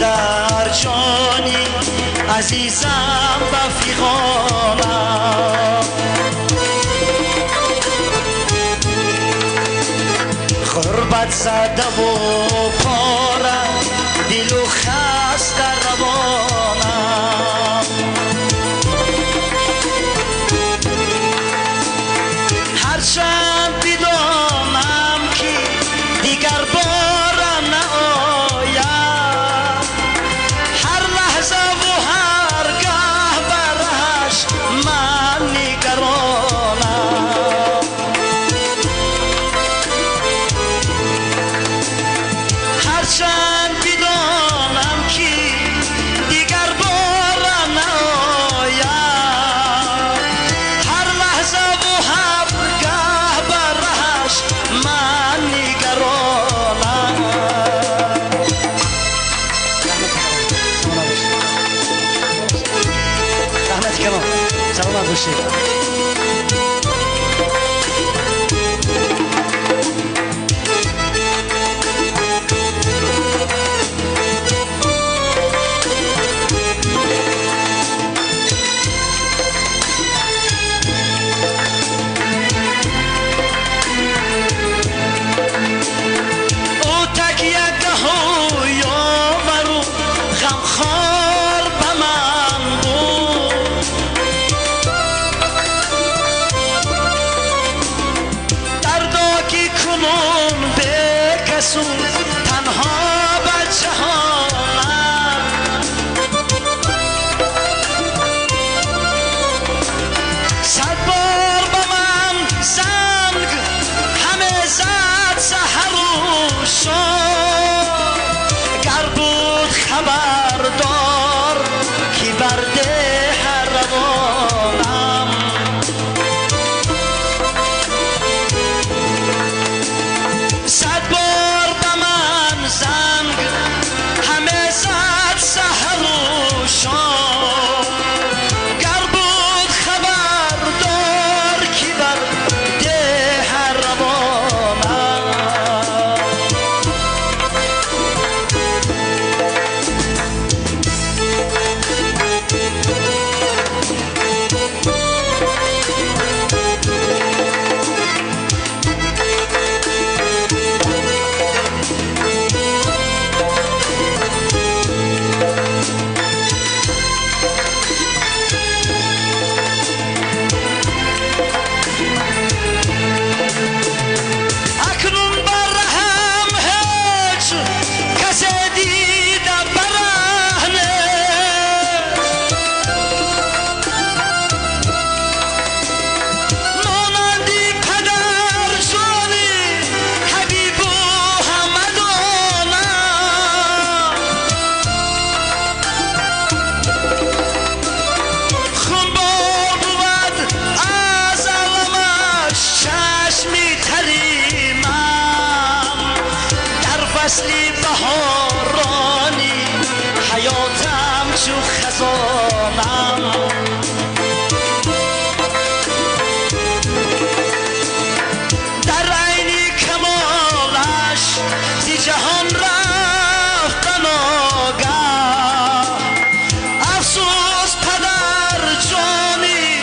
پدر جانی عزیزم رفیقانم غربت زده و پاره دل و خسته روانم هرچند بدانم که دیگر بار نآید هر لحظه و هر گه برش من نگرانم هرچند بدانم که دیگر بار نآید هر لحظه و هر گه برش من نگرانم زحمت کنم سلامت باشید تنها بچه هانم صد بار به من زنگ همه زد سحر و شام گر بود خبردار که برده هر روانم صد بار به من زنگ همه زد سحر و شام گر بود خبردار که بر ده روانم فصلی بهارانی حیاتم چو خزانم در عین کمالش زی جهان رفت ناگه افسوس پدر جانی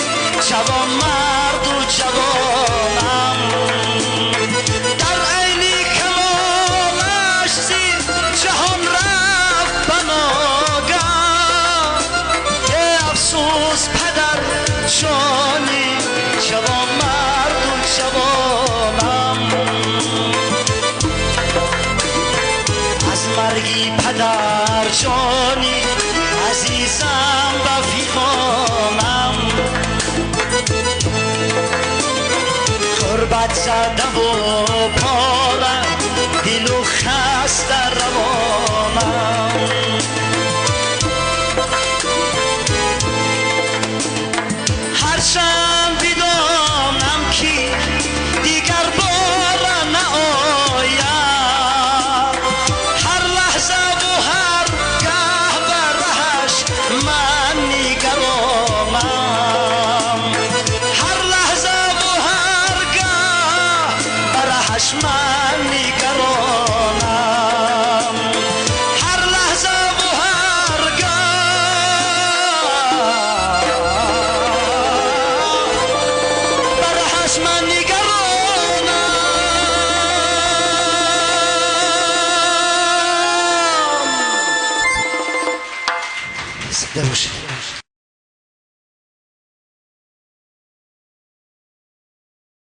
جوان مرد و جوانم جانی جوان مرد و جوانم از مرگی پدر جانی عزیزم رفیقانم غربت زده و پاره دل و خسته